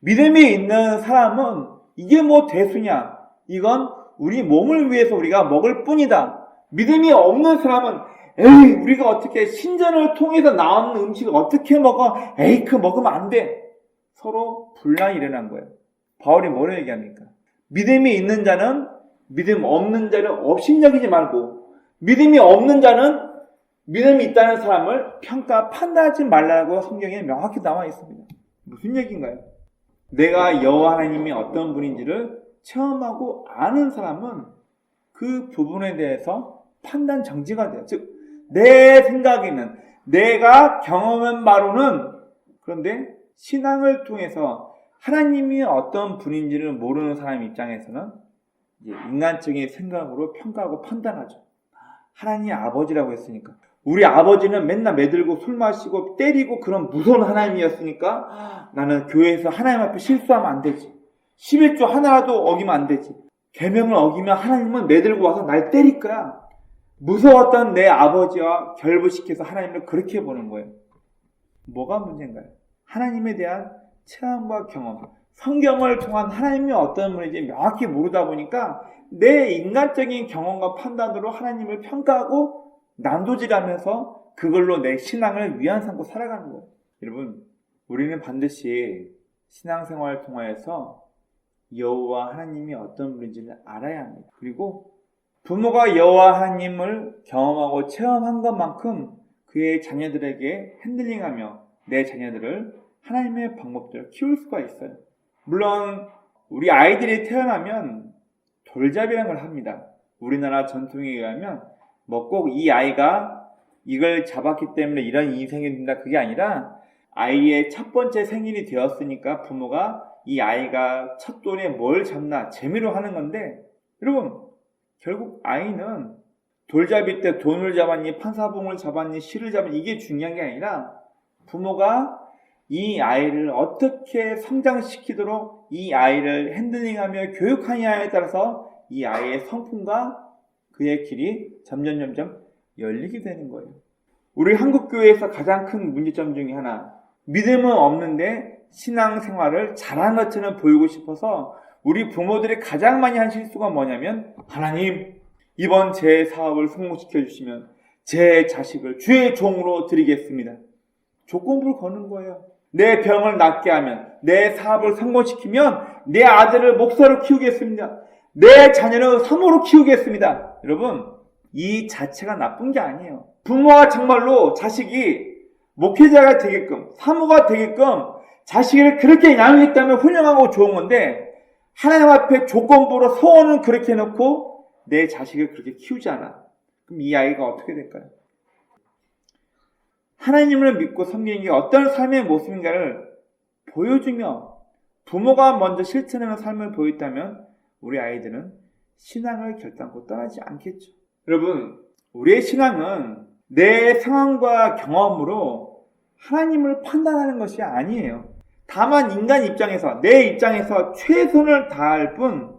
믿음이 있는 사람은 이게 뭐 대수냐? 이건 우리 몸을 위해서 우리가 먹을 뿐이다. 믿음이 없는 사람은 에이 우리가 어떻게 신전을 통해서 나오는 음식을 어떻게 먹어? 에이 그 먹으면 안 돼. 서로 분란이 일어난 거예요. 바울이 뭐라 얘기합니까? 믿음이 있는 자는 믿음 없는 자를 업신여기지 말고 믿음이 없는 자는 믿음이 있다는 사람을 평가 판단하지 말라고 성경에 명확히 나와 있습니다. 무슨 얘기인가요? 내가 여호와 하나님이 어떤 분인지를 체험하고 아는 사람은 그 부분에 대해서 판단 정지가 돼요. 즉 내 생각에는 내가 경험한 바로는 그런데 신앙을 통해서 하나님이 어떤 분인지를 모르는 사람 입장에서는 이제 인간적인 생각으로 평가하고 판단하죠. 하나님이 아버지라고 했으니까 우리 아버지는 맨날 매들고 술 마시고 때리고 그런 무서운 하나님이었으니까 나는 교회에서 하나님 앞에 실수하면 안 되지. 11조 하나라도 어기면 안 되지. 계명을 어기면 하나님은 매들고 와서 날 때릴 거야. 무서웠던 내 아버지와 결부시켜서 하나님을 그렇게 보는 거예요. 뭐가 문제인가요? 하나님에 대한 체험과 경험, 성경을 통한 하나님이 어떤 분인지 명확히 모르다 보니까 내 인간적인 경험과 판단으로 하나님을 평가하고 난도질하면서 그걸로 내 신앙을 위안 삼고 살아가는 거예요. 여러분, 우리는 반드시 신앙생활을 통하여서 여호와 하나님이 어떤 분인지를 알아야 합니다. 그리고 부모가 여호와 하나님을 경험하고 체험한 것만큼 그의 자녀들에게 핸들링하며 내 자녀들을 하나님의 방법대로 키울 수가 있어요. 물론 우리 아이들이 태어나면 돌잡이라는 걸 합니다. 우리나라 전통에 의하면 뭐 꼭 이 아이가 이걸 잡았기 때문에 이런 인생이 된다 그게 아니라 아이의 첫 번째 생일이 되었으니까 부모가 이 아이가 첫 돈에 뭘 잡나 재미로 하는 건데 여러분 결국 아이는 돌잡이 때 돈을 잡았니 판사봉을 잡았니 실을 잡았니 이게 중요한 게 아니라 부모가 이 아이를 어떻게 성장시키도록 이 아이를 핸들링하며 교육하느냐에 따라서 이 아이의 성품과 그의 길이 점점 열리게 되는 거예요. 우리 한국교회에서 가장 큰 문제점 중에 하나, 믿음은 없는데 신앙생활을 잘하는 것처럼 보이고 싶어서 우리 부모들이 가장 많이 한 실수가 뭐냐면 하나님 이번 제 사업을 성공시켜 주시면 제 자식을 주의 종으로 드리겠습니다. 조건부를 거는 거예요. 내 병을 낫게 하면 내 사업을 성공시키면 내 아들을 목사로 키우겠습니다. 내 자녀를 사모로 키우겠습니다. 여러분 이 자체가 나쁜 게 아니에요. 부모가 정말로 자식이 목회자가 되게끔 사모가 되게끔 자식을 그렇게 양육했다면 훌륭하고 좋은 건데 하나님 앞에 조건부로 소원은 그렇게 해놓고 내 자식을 그렇게 키우지 않아. 그럼 이 아이가 어떻게 될까요? 하나님을 믿고 섬기는 게 어떤 삶의 모습인가를 보여주며 부모가 먼저 실천하는 삶을 보였다면 우리 아이들은 신앙을 결단코 떠나지 않겠죠. 여러분, 우리의 신앙은 내 상황과 경험으로 하나님을 판단하는 것이 아니에요. 다만 인간 입장에서 내 입장에서 최선을 다할 뿐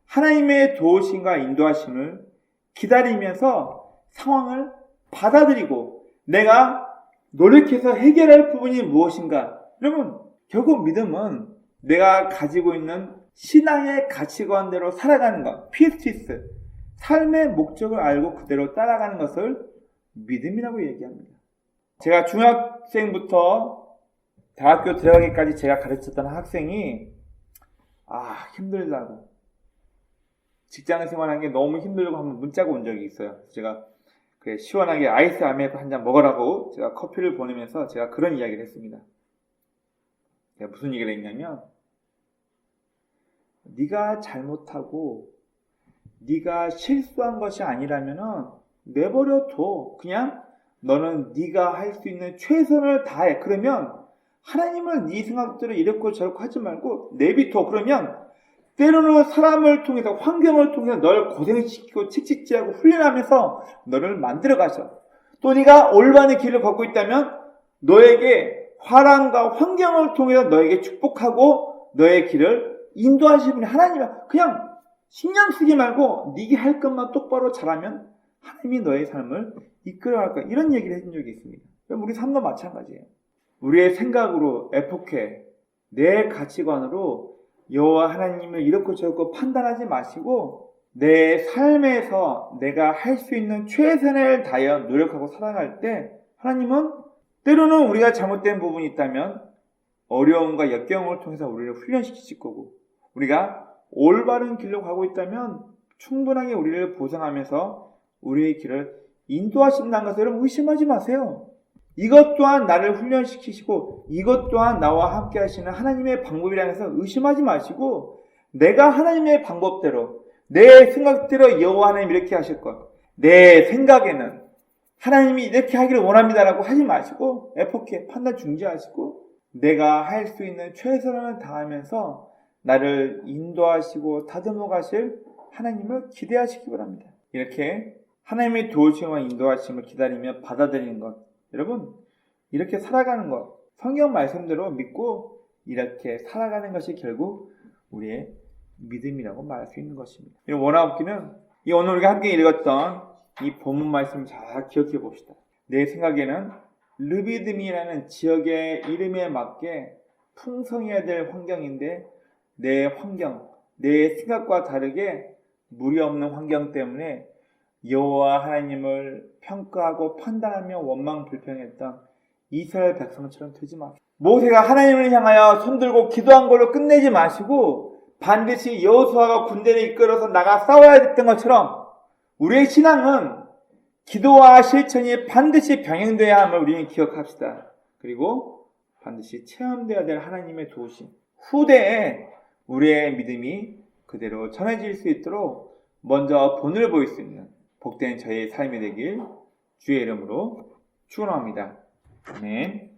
하나님의 도우심과 인도하심을 기다리면서 상황을 받아들이고 내가 노력해서 해결할 부분이 무엇인가? 여러분, 결국 믿음은 내가 가지고 있는 신앙의 가치관대로 살아가는 것, 피스티스, 삶의 목적을 알고 그대로 따라가는 것을 믿음이라고 얘기합니다. 제가 중학생부터 대학교 들어가기까지 제가 가르쳤던 학생이 힘들다고 직장 생활하는 게 너무 힘들고 한번 문자가 온 적이 있어요. 제가 그래 시원하게 아이스 아메리카노 한 잔 먹으라고 제가 커피를 보내면서 제가 그런 이야기를 했습니다. 제가 무슨 얘기를 했냐면 네가 잘못하고 네가 실수한 것이 아니라면은 내버려둬. 그냥 너는 네가 할 수 있는 최선을 다해. 그러면 하나님은 네 생각대로 이렇고 저렇고 하지 말고 내비둬. 그러면 때로는 사람을 통해서 환경을 통해서 널 고생시키고 칙칙질하고 훈련하면서 너를 만들어 가셔. 또 네가 올바른 길을 걷고 있다면 너에게 화랑과 환경을 통해서 너에게 축복하고 너의 길을 인도하시는 분이 하나님이야. 그냥 신경 쓰지 말고 네가 할 것만 똑바로 잘하면 하나님이 너의 삶을 이끌어갈 거야. 이런 얘기를 해준 적이 있습니다. 우리 삶도 마찬가지예요. 우리의 생각으로 애폭해 내 가치관으로 여호와 하나님을 이렇고 저렇고 판단하지 마시고 내 삶에서 내가 할 수 있는 최선을 다하여 노력하고 살아갈 때 하나님은 때로는 우리가 잘못된 부분이 있다면 어려움과 역경을 통해서 우리를 훈련시키실 거고 우리가 올바른 길로 가고 있다면 충분하게 우리를 보상하면서 우리의 길을 인도하신다는 것을 여러분 의심하지 마세요. 이것 또한 나를 훈련시키시고 이것 또한 나와 함께 하시는 하나님의 방법이라는 것을 의심하지 마시고 내가 하나님의 방법대로 내 생각대로 여호와 하나님 이렇게 하실 것 내 생각에는 하나님이 이렇게 하기를 원합니다라고 하지 마시고 애폭해 판단 중지하시고 내가 할 수 있는 최선을 다하면서 나를 인도하시고 다듬어 가실 하나님을 기대하시기 바랍니다. 이렇게 하나님의 도우심과 인도하심을 기다리며 받아들이는 것 여러분 이렇게 살아가는 것 성경 말씀대로 믿고 이렇게 살아가는 것이 결국 우리의 믿음이라고 말할 수 있는 것입니다. 원하옵기는 이 오늘 우리가 함께 읽었던 이 본문 말씀을 잘 기억해 봅시다. 내 생각에는 르비딤이라는 지역의 이름에 맞게 풍성해야 될 환경인데 내 환경, 내 생각과 다르게 무리 없는 환경 때문에 여호와 하나님을 평가하고 판단하며 원망 불평했던 이스라엘 백성처럼 되지 마세요. 모세가 하나님을 향하여 손들고 기도한 걸로 끝내지 마시고 반드시 여호수아가 군대를 이끌어서 나가 싸워야 됐던 것처럼 우리의 신앙은 기도와 실천이 반드시 병행되어야 함을 우리는 기억합시다. 그리고 반드시 체험되어야 될 하나님의 도우심 후대에 우리의 믿음이 그대로 전해질 수 있도록 먼저 본을 보일 수 있는 복된 저희의 삶이 되길 주의 이름으로 축원합니다. 아멘.